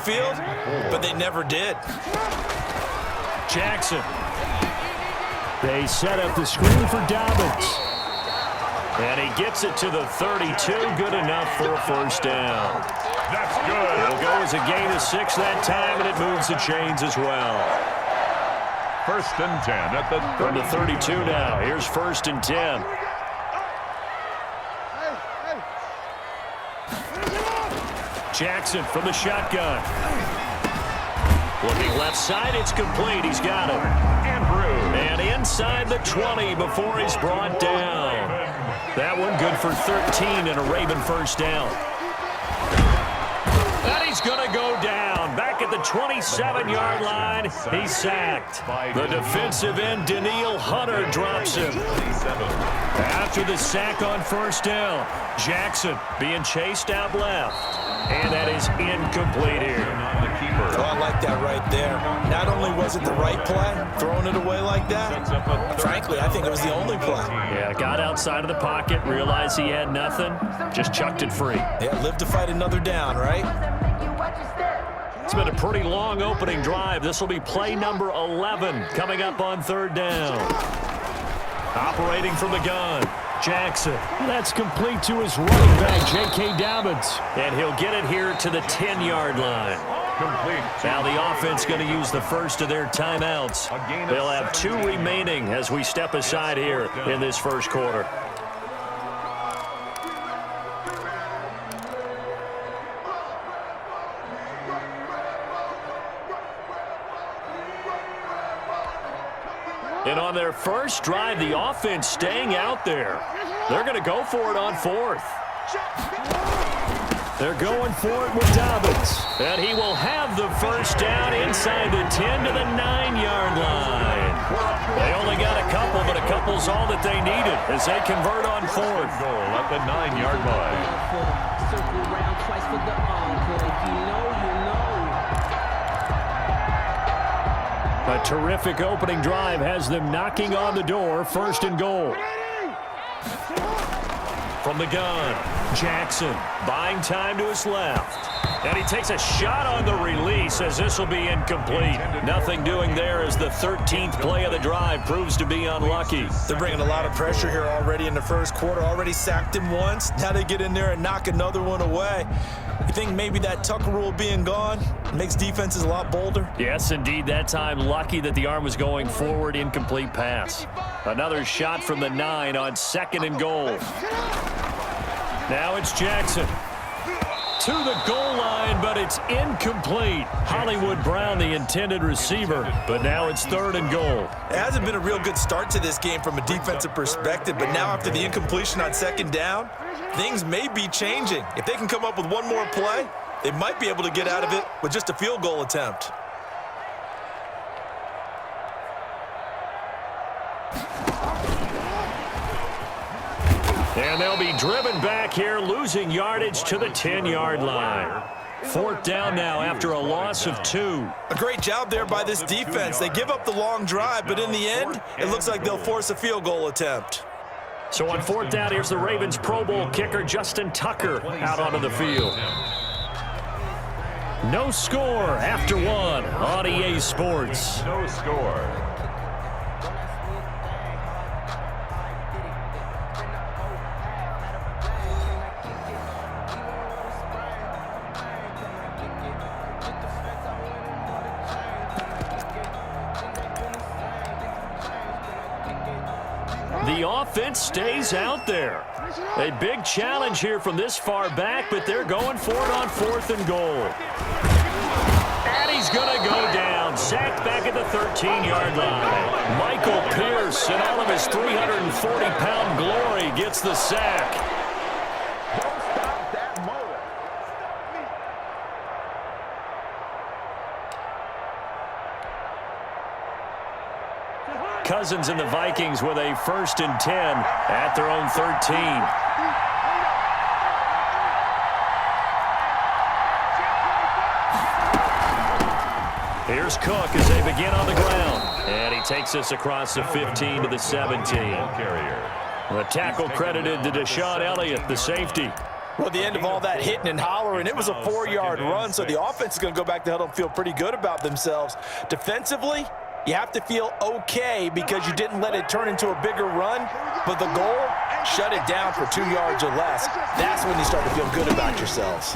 downfield, but they never did. Jackson. They set up the screen for Dobbins. And he gets it to the 32. Good enough for a first down. That's good. It'll go as a gain of 6 that time, and it moves the chains as well. 1st and 10 at the 30. From the 32 now. Here's 1st and 10. Jackson from the shotgun. Looking left side, it's complete. He's got it. And inside the 20 before he's brought down. That one good for 13 and a Raven first down. And he's going to go down. Back at the 27-yard line, he's sacked. The defensive end, Daniil Hunter, drops him. After the sack on first down, Jackson being chased out left. And that is incomplete here. Oh, I like that right there. Not only was it the right play, throwing it away like that, frankly, I think it was the only play. Yeah, got outside of the pocket, realized he had nothing, just chucked it free. Yeah, live to fight another down, right? It's been a pretty long opening drive. This will be play number 11 coming up on 3rd down. Operating from the gun, Jackson. That's complete to his running back, J.K. Dobbins. And he'll get it here to the 10-yard line. Now the offense going to use the first of their timeouts. They'll have 2 remaining as we step aside here in this first quarter. And on their first drive, the offense staying out there. They're going to go for it on 4th. They're going for it with Dobbins. And he will have the first down inside the 10 to the 9-yard line. They only got a couple, but a couple's all that they needed as they convert on 4th. Goal at the 9-yard line. Circle around twice for the encore. If you know, you know. A terrific opening drive has them knocking on the door. 1st and goal. From the gun, Jackson buying time to his left. And he takes a shot on the release as this will be incomplete. Nothing doing there as the 13th play of the drive proves to be unlucky. They're bringing a lot of pressure here already in the first quarter. Already sacked him once. Now they get in there and knock another one away. You think maybe that Tucker rule being gone makes defenses a lot bolder? Yes, indeed. That time lucky that the arm was going forward. Incomplete pass. Another shot from the 9 on 2nd and goal. Now it's Jackson. To the goal line, but it's incomplete. Hollywood Brown, the intended receiver, but now it's 3rd and goal. It hasn't been a real good start to this game from a defensive perspective, but now after the incompletion on 2nd down, things may be changing. If they can come up with one more play, they might be able to get out of it with just a field goal attempt. And they'll be driven back here, losing yardage to the 10-yard line. 4th down now after a loss of 2. A great job there by this defense. They give up the long drive, but in the end, it looks like they'll force a field goal attempt. So on 4th down, here's the Ravens Pro Bowl kicker Justin Tucker out onto the field. No score after 1 on EA Sports. No score. The offense stays out there. A big challenge here from this far back, but they're going for it on 4th and goal. And he's going to go down. Sacked back at the 13-yard line. Michael Pierce, in all of his 340-pound glory, gets the sack. Cousins and the Vikings with a 1st and 10 at their own 13. Here's Cook as they begin on the ground. And he takes us across the 15 to the 17. The tackle credited to Deshaun Elliott, the safety. Well, at the end of all that hitting and hollering, it was a 4-yard run, so the offense is going to go back to huddle and feel pretty good about themselves. Defensively, you have to feel okay because you didn't let it turn into a bigger run, but the goal, shut it down for 2 yards or less. That's when you start to feel good about yourselves.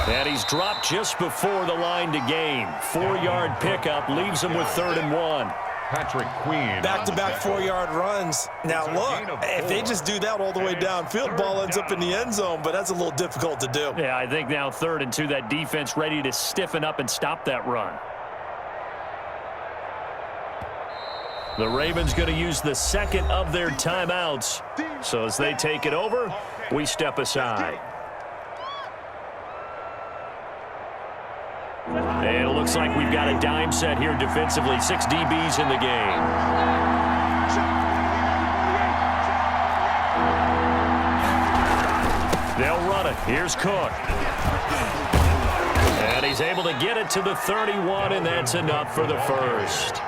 And he's dropped just before the line to gain. 4-yard pickup leaves him with 3rd and 1. Patrick Queen. Back-to-back 4-yard runs. Now, look, if they just do that all the way downfield, ball ends up in the end zone, but that's a little difficult to do. Yeah, I think now 3rd and 2, that defense ready to stiffen up and stop that run. The Ravens going to use the second of their timeouts. So as they take it over, we step aside. And it looks like we've got a dime set here defensively. 6 DBs in the game. They'll run it. Here's Cook. And he's able to get it to the 31, and that's enough for the first.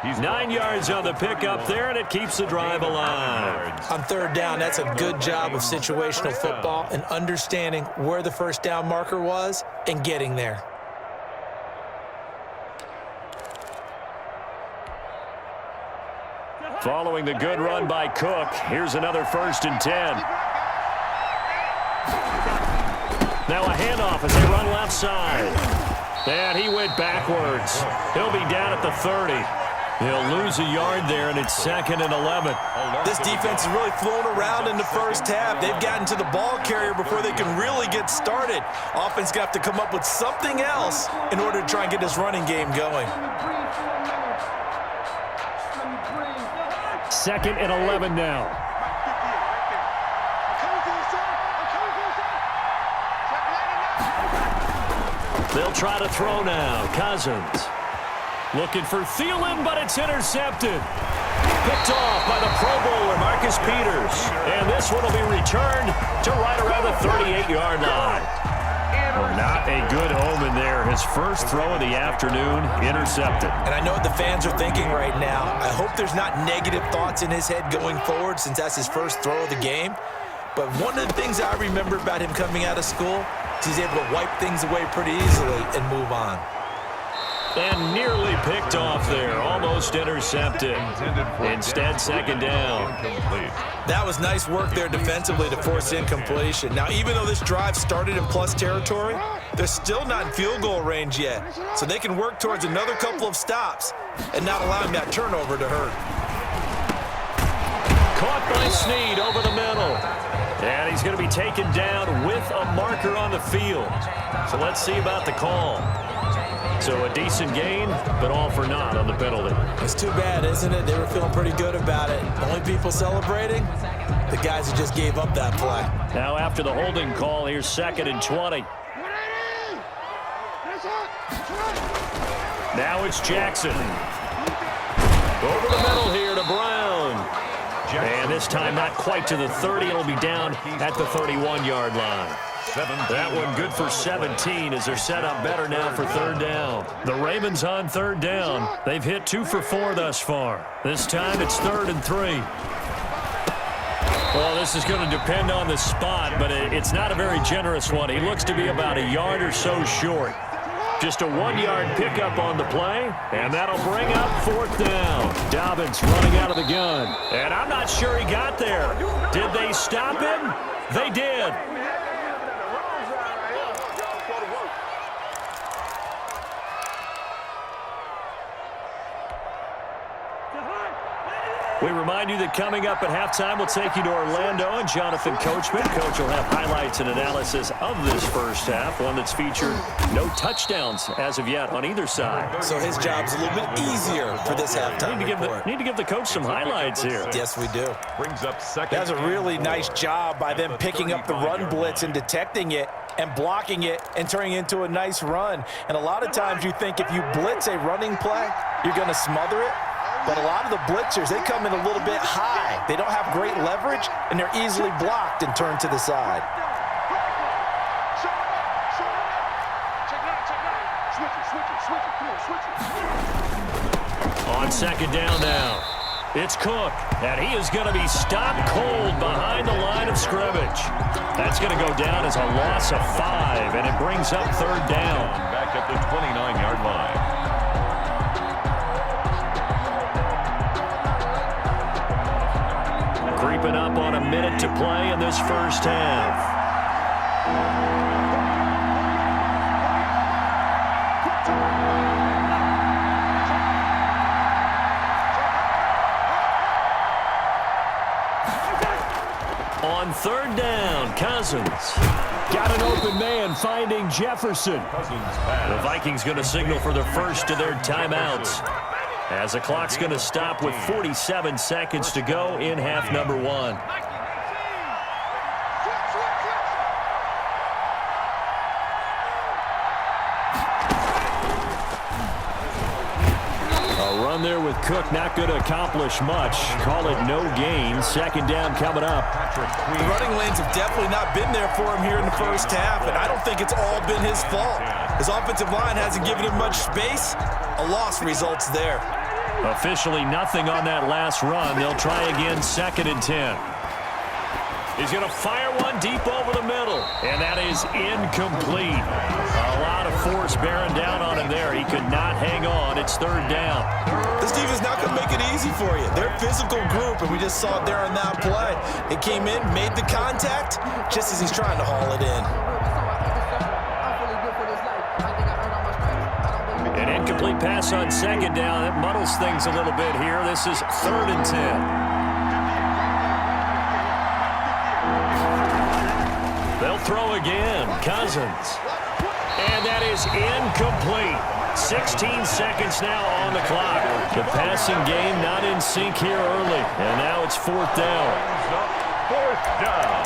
9 yards on the pickup there, and it keeps the drive alive. On 3rd down, that's a good job of situational football and understanding where the first down marker was and getting there. Following the good run by Cook, here's another 1st and 10. Now a handoff as they run left side. And he went backwards. He'll be down at the 30. He'll lose a yard there, and it's 2nd and 11. This defense has really flown around in the first half. They've gotten to the ball carrier before they can really get started. Offense got to come up with something else in order to try and get this running game going. 2nd and 11 now. They'll try to throw now. Cousins looking for Thielen, but it's intercepted. Picked off by the Pro Bowler, Marcus Peters. And this one will be returned to right around the 38-yard line. Well, not a good omen there. His first throw of the afternoon, intercepted. And I know what the fans are thinking right now. I hope there's not negative thoughts in his head going forward since that's his first throw of the game. But one of the things I remember about him coming out of school is he's able to wipe things away pretty easily and move on. And nearly picked off there. Almost intercepted. Instead, 2nd down. That was nice work there defensively to force incompletion. Now, even though this drive started in plus territory, they're still not in field goal range yet. So they can work towards another couple of stops and not allowing that turnover to hurt. Caught by Snead over the middle. And he's going to be taken down with a marker on the field. So let's see about the call. So a decent gain, but all for naught on the penalty. It's too bad, isn't it? They were feeling pretty good about it. The only people celebrating, the guys who just gave up that play. Now after the holding call, here's 2nd and 20. Now it's Jackson. Over the middle here to Brown. And this time not quite to the 30. It'll be down at the 31-yard line. That one good for 17 as they're set up better now for 3rd down. The Ravens on 3rd down. They've hit 2 for 4 thus far. This time it's 3rd and 3. Well, this is going to depend on the spot, but it's not a very generous one. He looks to be about a yard or so short. Just a 1-yard pickup on the play, and that'll bring up 4th down. Dobbins running out of the gun, and I'm not sure he got there. Did they stop him? They did. We remind you that coming up at halftime, we'll take you to Orlando and Jonathan Coachman. Coach will have highlights and analysis of this first half, one that's featured no touchdowns as of yet on either side. So his job's a little bit easier for this halftime report. Need to give the coach some highlights here. Yes, we do. Brings up 2nd. That's a really nice job by them picking up the run blitz and detecting it and blocking it and turning it into a nice run. And a lot of times you think if you blitz a running play, you're going to smother it. But a lot of the blitzers, they come in a little bit high. They don't have great leverage, and they're easily blocked and turned to the side. On 2nd down now. It's Cook, and he is going to be stopped cold behind the line of scrimmage. That's going to go down as a loss of 5, and it brings up third down. Back at the 29-yard line. Creeping up on a minute to play in this first half. On third down, Cousins. Got an open man finding Jefferson. The Vikings going to signal for the first of their timeouts, as the clock's going to stop with 47 seconds to go in half number 1. A run there with Cook, not going to accomplish much. Call it no gain. Second down coming up. The running lanes have definitely not been there for him here in the first half, and I don't think it's all been his fault. His offensive line hasn't given him much space. A loss results there. Officially nothing on that last run. They'll try again, second and 10. He's going to fire one deep over the middle, and that is incomplete. A lot of force bearing down on him there. He could not hang on. It's third down. This defense not going to make it easy for you. They're a physical group, and we just saw it there on that play. They came in, made the contact, just as he's trying to haul it in. An incomplete pass on second down. That muddles things a little bit here. This is third and 10. They'll throw again. Cousins. And that is incomplete. 16 seconds now on the clock. The passing game not in sync here early. And now it's fourth down. Fourth down.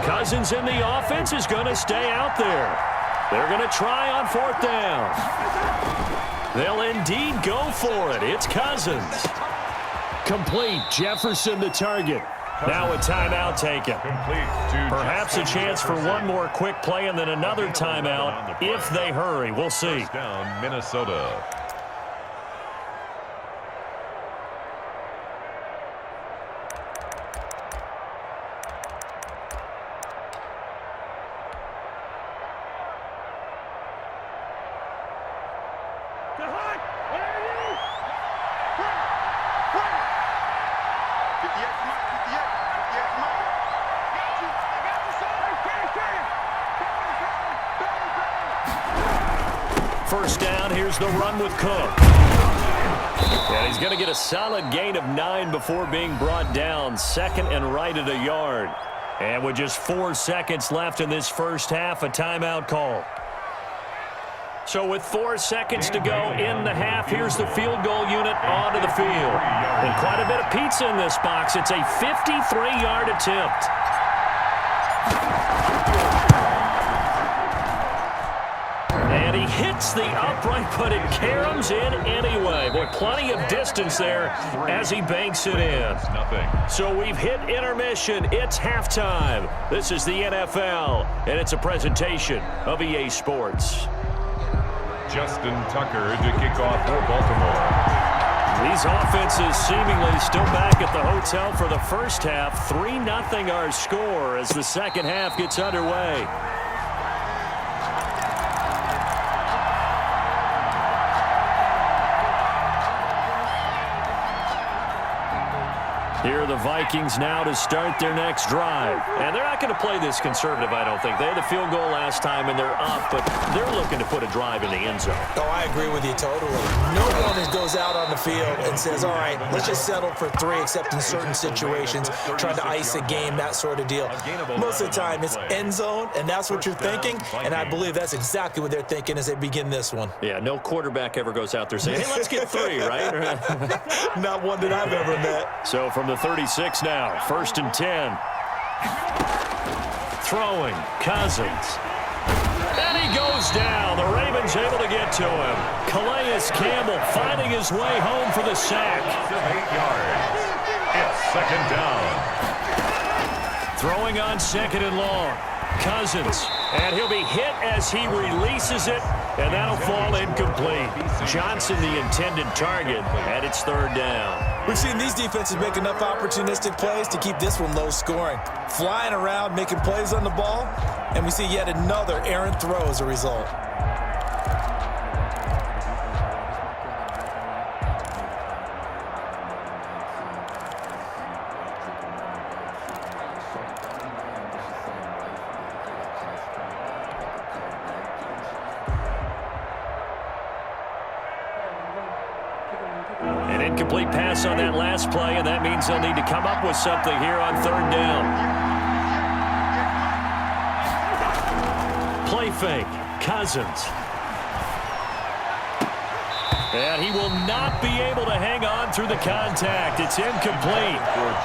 Cousins in the offense is going to stay out there. They're going to try on fourth down. They'll indeed go for it. It's Cousins. Complete. Jefferson the target. Now a timeout taken. Perhaps a chance for one more quick play and then another timeout if they hurry. We'll see. Down Minnesota. First down, here's the run with Cook. And he's going to get a solid gain of 9 before being brought down. Second and right at a yard. And with just 4 seconds left in this first half, a timeout call. So with 4 seconds to go in the half, here's the field goal unit onto the field. And quite a bit of pizza in this box. It's a 53-yard attempt. And he hits the upright, but it caroms in anyway. Boy, plenty of distance there as he banks it in. So we've hit intermission. It's halftime. This is the NFL, and it's a presentation of EA Sports. Justin Tucker to kick off for Baltimore. These offenses seemingly still back at the hotel for the first half. 3-0 our score as the second half gets underway. Here are the Vikings now to start their next drive. And they're not going to play this conservative, I don't think. They had a field goal last time, and they're up, but they're looking to put a drive in the end zone. Oh, I agree with you totally. No one goes out on the field and says, all right, let's just settle for 3, except in certain situations, trying to ice a game, that sort of deal. Most of the time, it's end zone, and that's what you're thinking, and I believe that's exactly what they're thinking as they begin this one. Yeah, no quarterback ever goes out there saying, hey, let's get 3, right? Not one that I've ever met. So from the 36 now, first and 10. Throwing, Cousins. And he goes down. The Ravens able to get to him. Calais Campbell finding his way home for the sack. 8 yards. It's second down. Throwing on second and long. Cousins, and he'll be hit as he releases it, and that'll fall incomplete. Johnson, the intended target, and it's third down. We've seen these defenses make enough opportunistic plays to keep this one low scoring. Flying around, making plays on the ball, and we see yet another errant throw as a result. An incomplete pass on that last play, and that means they'll need to come up with something here on third down. Play fake, Cousins. And he will not be able to hang on through the contact. It's incomplete.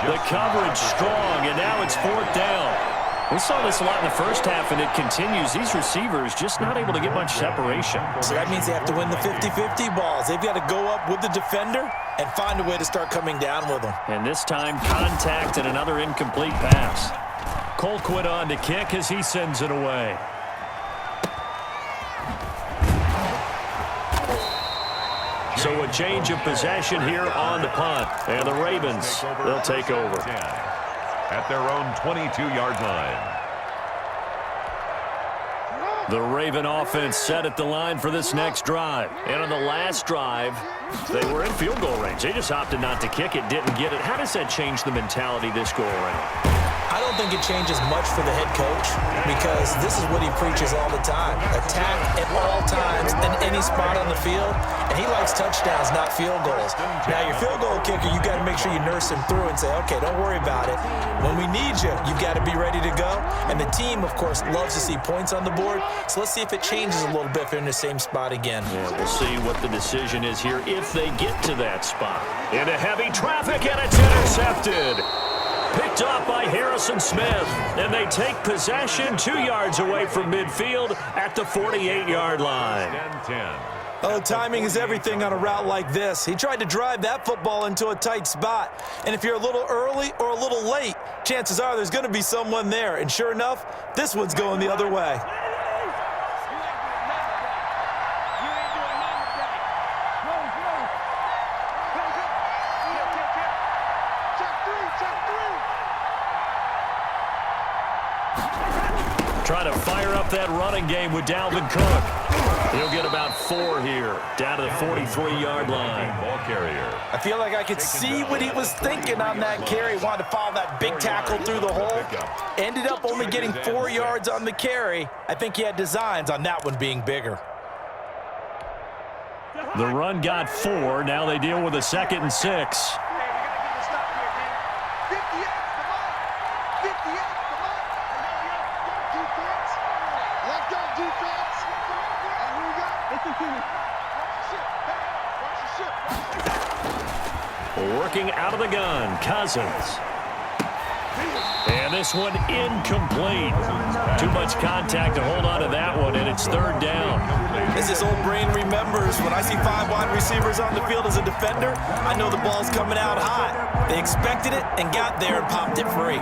The coverage strong, and now it's fourth down. We saw this a lot in the first half, and it continues. These receivers just not able to get much separation. So that means they have to win the 50-50 balls. They've got to go up with the defender and find a way to start coming down with them. And this time, contact and another incomplete pass. Colquitt on to kick as he sends it away. So a change of possession here on the punt. And the Ravens, they'll take over. At their own 22-yard line. The Raven offense set at the line for this next drive. And on the last drive, they were in field goal range. They just opted not to kick it, didn't get it. How does that change the mentality this go around? I don't think it changes much for the head coach because this is what he preaches all the time. Attack at all times in any spot on the field, and he likes touchdowns, not field goals. Now, your field goal kicker, you got to make sure you nurse him through and say, okay, don't worry about it. When we need you, you've got to be ready to go. And the team, of course, loves to see points on the board, so let's see if it changes a little bit if they're in the same spot again. Yeah, we'll see what the decision is here if they get to that spot. Into heavy traffic, and it's intercepted. Picked off by Harrison Smith, and they take possession 2 yards away from midfield at the 48-yard line. 10-10. Oh, timing is everything on a route like this. He tried to drive that football into a tight spot, and if you're a little early or a little late, chances are there's going to be someone there, and sure enough, this one's going the other way. Trying to fire up that running game with Dalvin Cook. He'll get about 4 here, down to the 43-yard line. Ball carrier. I feel like I could see what he was thinking on that carry. Wanted to follow that big tackle through the hole. Ended up only getting 4 yards on the carry. I think he had designs on that one being bigger. The run got 4. Now they deal with a 2nd and 6. Working out of the gun, Cousins. And this one incomplete. Too much contact to hold on to that one, and it's third down. As this old brain remembers, when I see 5 wide receivers on the field as a defender, I know the ball's coming out hot. They expected it and got there and popped it free.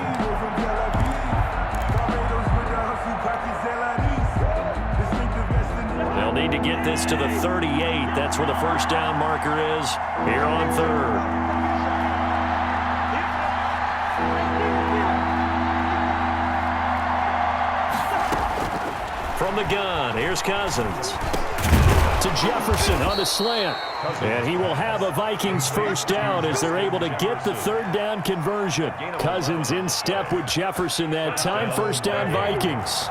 They'll need to get this to the 38. That's where the first down marker is here on third. From the gun, here's Cousins. To Jefferson on the slant. And he will have a Vikings first down as they're able to get the third down conversion. Cousins in step with Jefferson that time. First down, Vikings.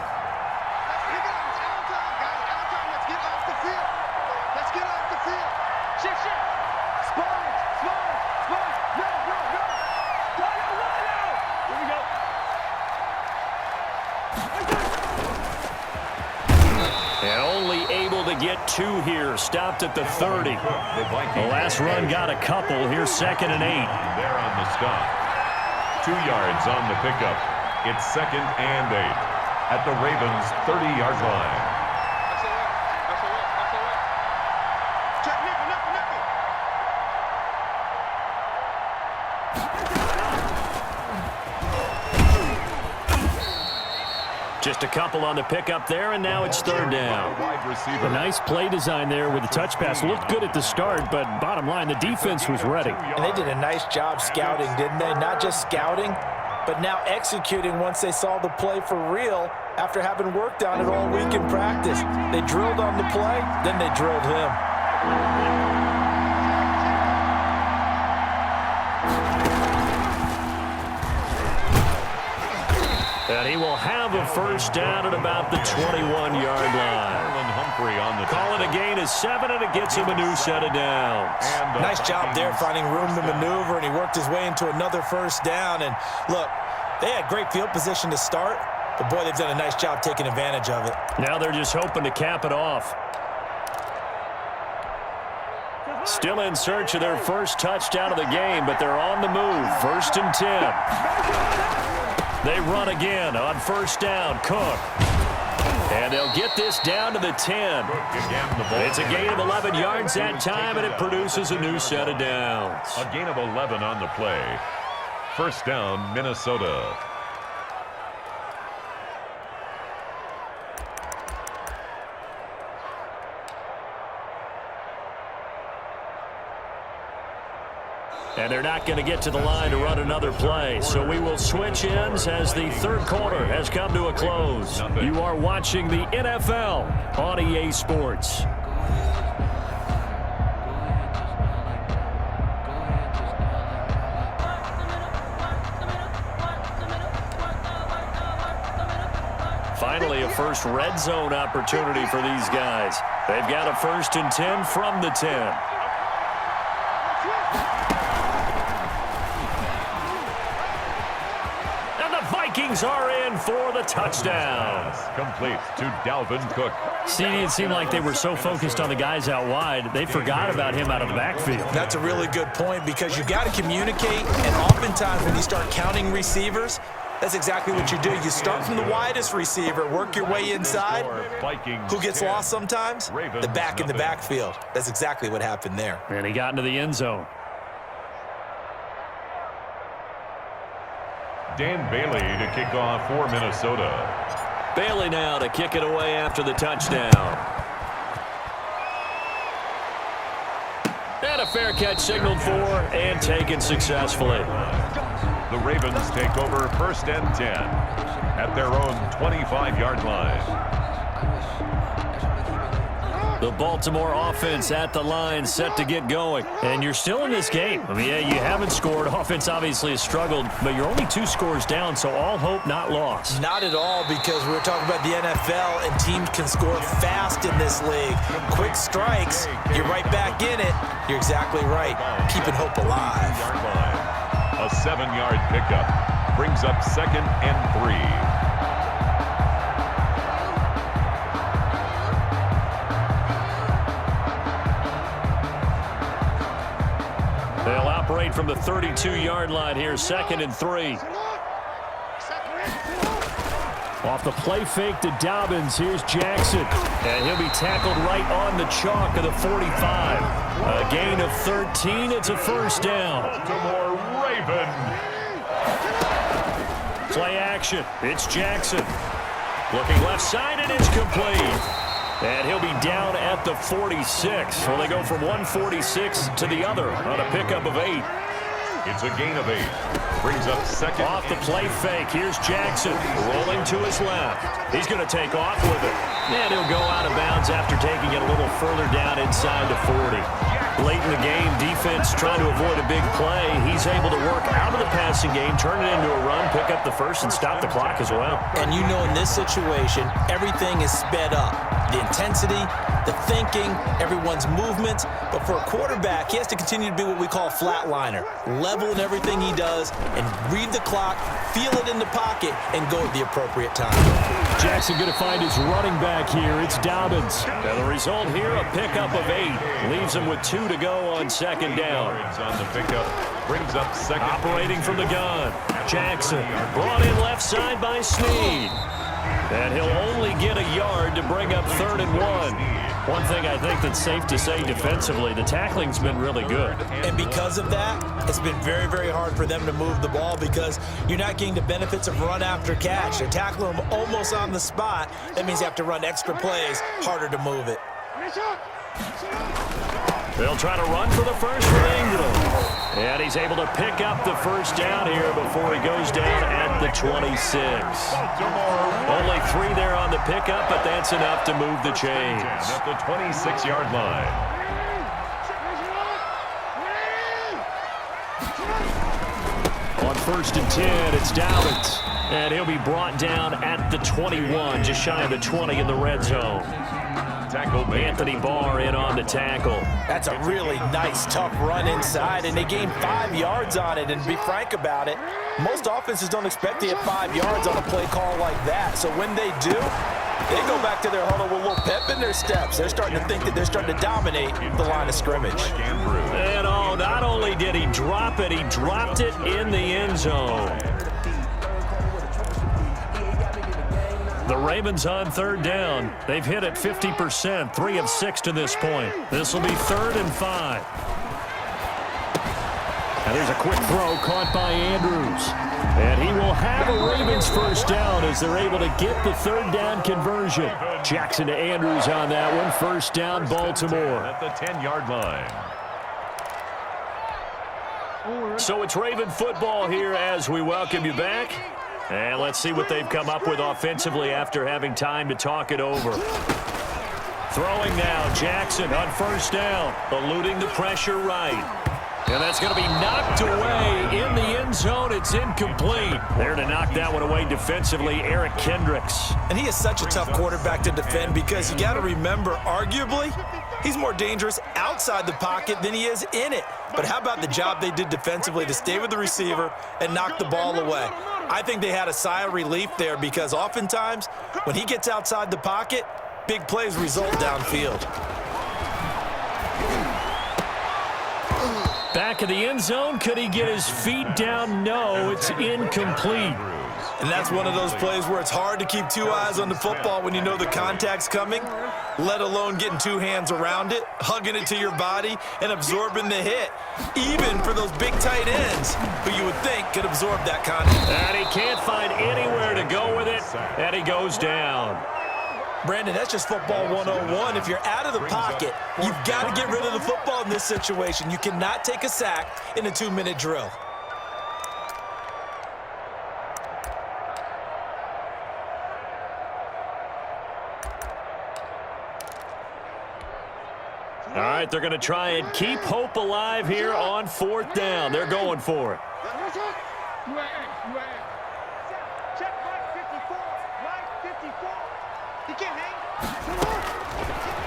Get 2 here, stopped at the 30. The last run got a couple. Here's 2nd and 8. They're on the stop. 2 yards on the pickup. It's 2nd and 8 at the Ravens' 30-yard line. Just a couple on the pickup there, and now it's third down. A nice play design there with the touch pass. Looked good at the start, but bottom line, the defense was ready. And they did a nice job scouting, didn't they? Not just scouting, but now executing once they saw the play for real after having worked on it all week in practice. They drilled on the play, then they drilled him. And he will have a first down at about the 21-yard line. Call it a gain of 7, and it gets him a new set of downs. Nice job there finding room to maneuver, and he worked his way into another first down. And look, they had great field position to start, but boy, they've done a nice job taking advantage of it. Now they're just hoping to cap it off. Still in search of their first touchdown of the game, but they're on the move. 1st and 10. They run again on first down. Cook. And they'll get this down to the 10. It's a gain of 11 yards that time, and it produces a new set of downs. A gain of 11 on the play. First down, Minnesota. And they're not going to get to the line to run another play. So we will switch ends as the third quarter has come to a close. You are watching the NFL on EA Sports. Finally, a first red zone opportunity for these guys. They've got a 1st and 10 from the 10. Vikings are in for the touchdown. Complete to Dalvin Cook. See, it seemed like they were so focused on the guys out wide, they forgot about him out of the backfield. That's a really good point because you got to communicate, and oftentimes when you start counting receivers, that's exactly what you do. You start from the widest receiver, work your way inside. Who gets lost sometimes? The back in the backfield. That's exactly what happened there. And he got into the end zone. Dan Bailey to kick off for Minnesota. Bailey now to kick it away after the touchdown. And a fair catch signaled for and taken successfully. The Ravens take over 1st and 10 at their own 25-yard line. The Baltimore offense at the line, set to get going. And you're still in this game. I mean, yeah, you haven't scored. Offense obviously has struggled, but you're only 2 scores down, so all hope not lost. Not at all, because we're talking about the NFL, and teams can score fast in this league. Quick strikes, you're right back in it. You're exactly right. Keeping hope alive. A 7-yard pickup brings up 2nd and 3. They'll operate from the 32-yard line here, 2nd and 3. Off the play fake to Dobbins, here's Jackson. And he'll be tackled right on the chalk of the 45. A gain of 13, it's a first down. Baltimore Raven. Play action, it's Jackson. Looking left side, and it's complete. And he'll be down at the 46. Well, they go from 146 to the other on a pickup of 8. It's a gain of 8. Brings up 2nd. Off the play fake. Here's Jackson rolling to his left. He's going to take off with it. And he'll go out of bounds after taking it a little further down inside the 40. Late in the game, defense trying to avoid a big play. He's able to work out of the passing game, turn it into a run, pick up the first, and stop the clock as well. And you know in this situation, everything is sped up. The intensity, the thinking, everyone's movements. But for a quarterback, he has to continue to be what we call a flatliner. Level in everything he does and read the clock, feel it in the pocket, and go at the appropriate time. Jackson going to find his running back here. It's Dobbins. And the result here, a pickup of 8. Leaves him with 2 to go on 2nd down. On the pickup, brings up 2nd. Operating from the gun. Jackson brought in left side by Snead. And he'll only get a yard to bring up 3rd and 1. One thing I think that's safe to say defensively, the tackling's been really good. And because of that, it's been very, very hard for them to move the ball because you're not getting the benefits of run after catch. They're tackling them almost on the spot. That means you have to run extra plays, harder to move it. They'll try to run for the first with Ingram. And he's able to pick up the first down here before he goes down at the 26. Only 3 there on the pickup, but that's enough to move the chains. At the 26-yard line. On 1st and 10, it's Dowdens. And he'll be brought down at the 21, just shy of the 20 in the red zone. Anthony Barr in on the tackle. That's a really nice, tough run inside, and they gained 5 yards on it. And to be frank about it, most offenses don't expect to get 5 yards on a play call like that. So when they do, they go back to their huddle with a little pep in their steps. They're starting to think that they're starting to dominate the line of scrimmage. And not only did he drop it, he dropped it in the end zone. The Ravens on 3rd down. They've hit it 50%, 3 of 6 to this point. This will be 3rd and 5. And there's a quick throw caught by Andrews. And he will have a Ravens first down as they're able to get the 3rd down conversion. Jackson to Andrews on that one. First down, Baltimore. At the 10-yard line. So it's Raven football here as we welcome you back. And let's see what they've come up with offensively after having time to talk it over. Throwing now, Jackson on first down, eluding the pressure right. And that's going to be knocked away in the end zone. It's incomplete. There to knock that one away defensively, Eric Kendricks. And he is such a tough quarterback to defend because you got to remember, arguably, he's more dangerous outside the pocket than he is in it. But how about the job they did defensively to stay with the receiver and knock the ball away? I think they had a sigh of relief there because oftentimes when he gets outside the pocket, big plays result downfield. Back in the end zone, could he get his feet down? No, it's incomplete. And that's one of those plays where it's hard to keep 2 eyes on the football when you know the contact's coming, let alone getting 2 hands around it, hugging it to your body, and absorbing the hit, even for those big tight ends who you would think could absorb that contact. And he can't find anywhere to go with it, and he goes down. Brandon, that's just football 101. If you're out of the pocket, you've got to get rid of the football in this situation. You cannot take a sack in a 2-minute drill. All right, they're going to try and keep hope alive here on 4th down. They're going for it.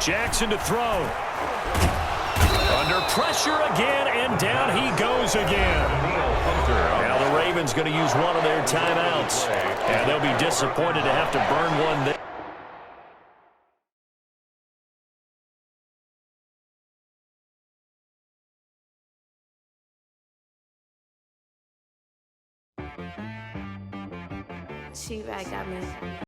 Jackson to throw. Under pressure again, and down he goes again. Now the Ravens going to use one of their timeouts, and they'll be disappointed to have to burn one there. She got me.